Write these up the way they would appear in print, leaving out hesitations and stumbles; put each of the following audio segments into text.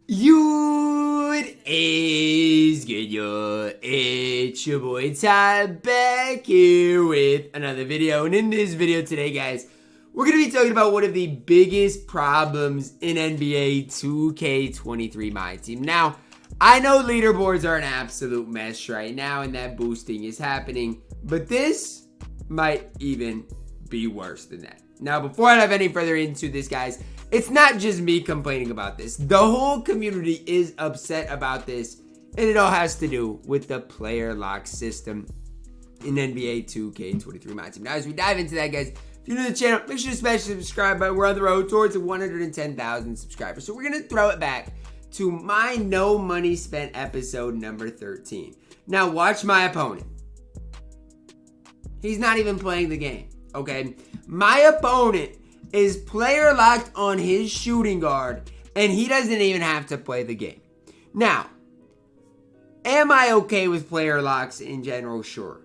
It is good, yo. It's your boy Ty back here with another video. And in this video today, guys, we're going to be talking about one of the biggest problems in NBA 2K23 MyTEAM. Now, I know leaderboards are an absolute mess right now and that boosting is happening, but this might even be worse than that. Now, before I dive any further into this, guys, it's not just me complaining about this. The whole community is upset about this, and it all has to do with the player lock system in NBA 2K23 MyTEAM. Now, as we dive into that, guys, if you're new to the channel, make sure to smash the subscribe button. We're on the road towards 110,000 subscribers. So we're going to throw it back to my no money spent episode number 13. Now, watch my opponent. He's not even playing the game, okay? My opponent is player locked on his shooting guard, and he doesn't even have to play the game. Now, am I okay with player locks in general? Sure.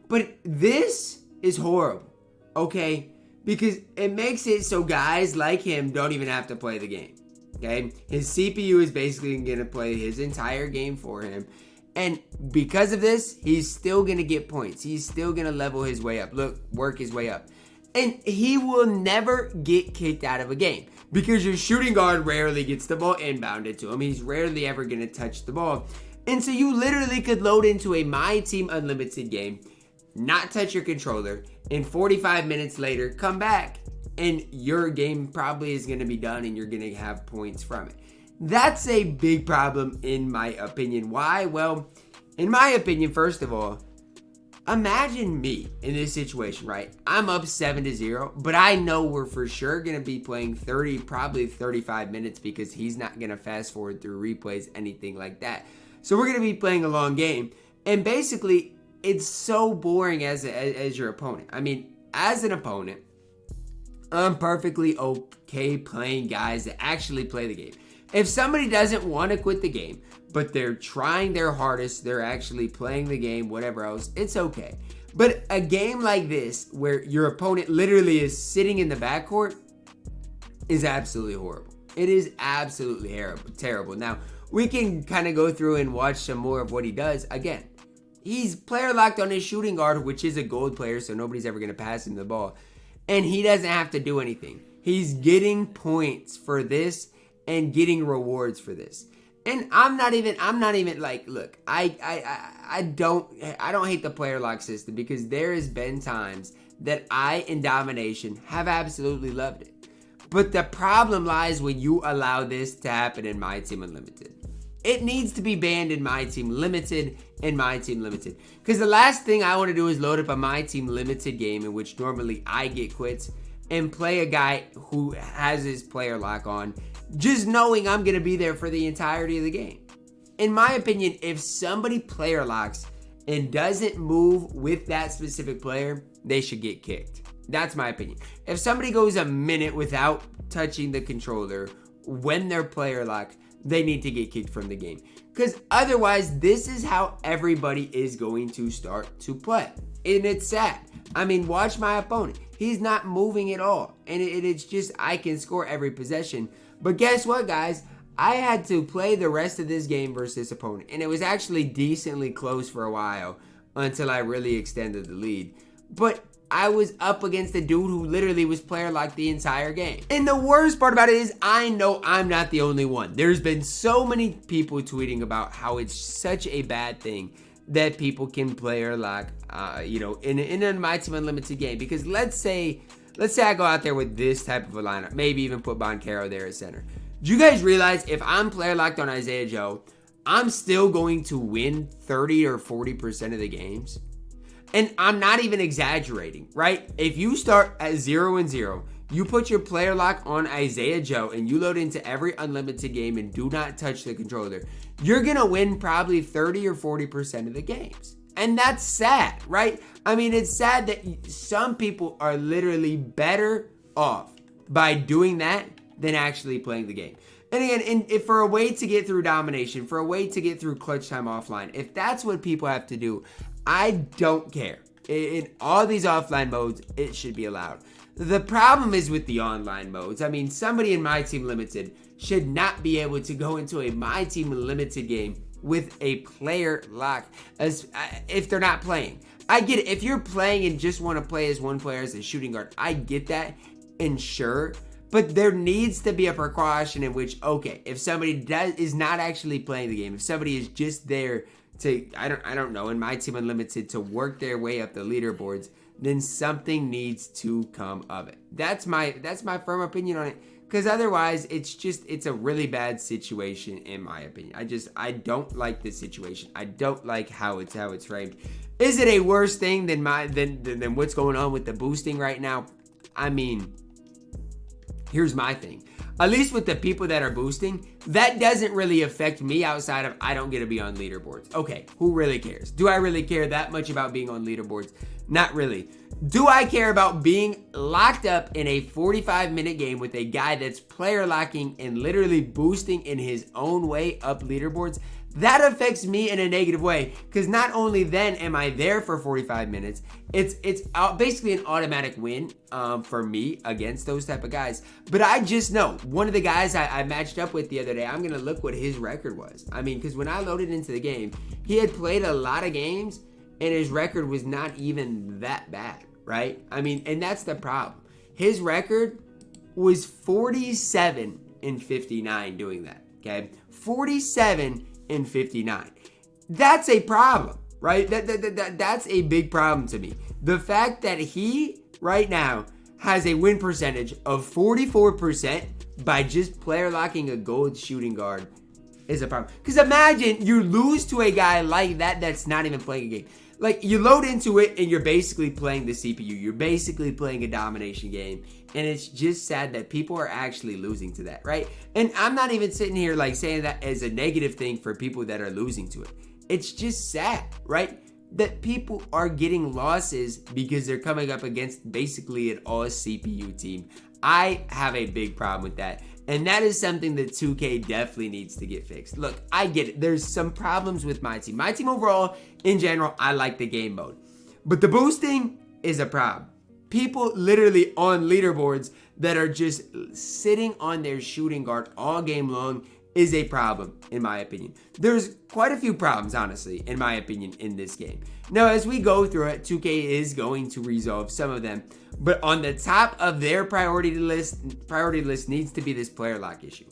But this is horrible, okay? Because it makes it so guys like him don't even have to play the game, okay? His CPU is basically going to play his entire game for him. And because of this, he's still going to get points. He's still going to level his way up. Look, work his way up. And he will never get kicked out of a game because your shooting guard rarely gets the ball inbounded to him. He's rarely ever going to touch the ball. And so you literally could load into a MyTEAM Unlimited game, not touch your controller, and 45 minutes later come back and your game probably is going to be done and you're going to have points from it. That's a big problem in my opinion. Why? Well, in my opinion, first of all, imagine me in this situation, right? I'm up 7-0, but I know we're for sure going to be playing 30, probably 35 minutes because he's not going to fast forward through replays, anything like that. So we're going to be playing a long game. And basically, it's so boring as your opponent. I mean, as an opponent, I'm perfectly okay playing guys that actually play the game. If somebody doesn't want to quit the game, but they're trying their hardest, they're actually playing the game, whatever else, it's okay. But a game like this, where your opponent literally is sitting in the backcourt, is absolutely horrible. It is absolutely terrible. Now, we can kind of go through and watch some more of what he does. Again, he's player locked on his shooting guard, which is a gold player, so nobody's ever going to pass him the ball. And he doesn't have to do anything. He's getting points for this and getting rewards for this. And I'm not even like, look, I don't hate the player lock system because there has been times that I in domination have absolutely loved it. But the problem lies when you allow this to happen in MyTEAM Unlimited. It needs to be banned in MyTEAM Limited and MyTEAM Limited. Because the last thing I want to do is load up a MyTEAM Limited game in which normally I get quits and play a guy who has his player lock on, just knowing I'm going to be there for the entirety of the game. In my opinion, if somebody player locks and doesn't move with that specific player, they should get kicked. That's my opinion. If somebody goes a minute without touching the controller when they're player locked, they need to get kicked from the game. Because otherwise, this is how everybody is going to start to play. And it's sad. I mean, watch my opponent. He's not moving at all. And it's just, I can score every possession. But guess what, guys? I had to play the rest of this game versus this opponent. And it was actually decently close for a while until I really extended the lead. But I was up against a dude who literally was player locked the entire game. And the worst part about it is I know I'm not the only one. There's been so many people tweeting about how it's such a bad thing that people can player lock, in a MyTEAM Unlimited game. Because let's say I go out there with this type of a lineup, maybe even put Boncaro there at center. Do you guys realize if I'm player locked on Isaiah Joe, I'm still going to win 30 or 40% of the games? And I'm not even exaggerating, right? If you start at 0-0, you put your player lock on Isaiah Joe and you load into every unlimited game and do not touch the controller, you're going to win probably 30 or 40% of the games. And that's sad, right? I mean, it's sad that some people are literally better off by doing that than actually playing the game. And again, if for a way to get through domination, for a way to get through clutch time offline, if that's what people have to do, I don't care. In all these offline modes, it should be allowed. The problem is with the online modes. I mean, somebody in MyTEAM Limited should not be able to go into a MyTEAM Limited game with a player lock as if they're not playing. I get it. If you're playing and just want to play as one player as a shooting guard, I get that, and sure. But there needs to be a precaution in which, okay, if somebody is not actually playing the game, if somebody is just there to, I don't know, in MyTEAM Unlimited to work their way up the leaderboards, then something needs to come of it. That's my firm opinion on it. Because otherwise, it's a really bad situation in my opinion. I don't like this situation. I don't like how it's framed. Is it a worse thing than what's going on with the boosting right now? I mean, here's my thing. At least with the people that are boosting, that doesn't really affect me outside of I don't get to be on leaderboards. Okay, who really cares? Do I really care that much about being on leaderboards? Not really. Do I care about being locked up in a 45-minute game with a guy that's player locking and literally boosting in his own way up leaderboards? That affects me in a negative way, because not only then am I there for 45 minutes, it's basically an automatic win for me against those type of guys. But I just know one of the guys I matched up with the other day, I'm going to look what his record was. I mean, because when I loaded into the game, he had played a lot of games and his record was not even that bad, right? I mean, and that's the problem. His record was 47-59 doing that, okay? 47-59. That's a problem, right? That's a big problem to me. The fact that he right now has a win percentage of 44% by just player locking a gold shooting guard is a problem. Because imagine you lose to a guy like that that's not even playing a game. Like, you load into it and you're basically playing the CPU. You're basically playing a domination game. And it's just sad that people are actually losing to that, right? And I'm not even sitting here like saying that as a negative thing for people that are losing to it. It's just sad, right? That people are getting losses because they're coming up against basically an all CPU team. I have a big problem with that. And that is something that 2K definitely needs to get fixed. Look, I get it. There's some problems with my team. My team overall, in general, I like the game mode. But the boosting is a problem. People literally on leaderboards that are just sitting on their shooting guard all game long is a problem, in my opinion. There's quite a few problems, honestly, in my opinion, in this game. Now, as we go through it, 2K is going to resolve some of them. But on the top of their priority list needs to be this player lock issue.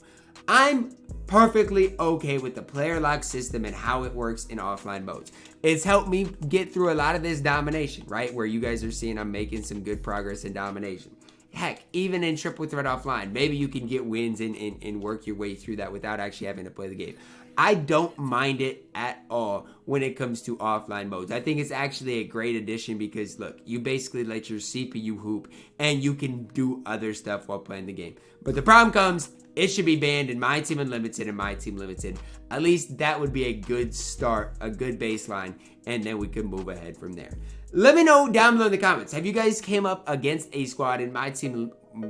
I'm perfectly okay with the player lock system and how it works in offline modes. It's helped me get through a lot of this domination, right? Where you guys are seeing I'm making some good progress in domination. Heck, even in triple threat offline, maybe you can get wins and work your way through that without actually having to play the game. I don't mind it at all when it comes to offline modes. I think it's actually a great addition because, look, you basically let your CPU hoop and you can do other stuff while playing the game. But the problem comes, it should be banned in MyTEAM Unlimited and MyTEAM Limited. At least that would be a good start, a good baseline, and then we could move ahead from there. Let me know down below in the comments. Have you guys came up against a squad in MyTEAM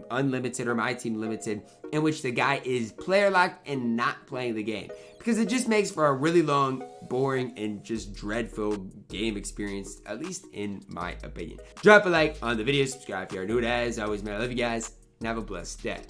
Unlimited or MyTEAM Limited in which the guy is player locked and not playing the game? Because it just makes for a really long, boring, and just dreadful game experience, at least in my opinion. Drop a like on the video, subscribe if you are new. As always, man, I love you guys, and have a blessed day.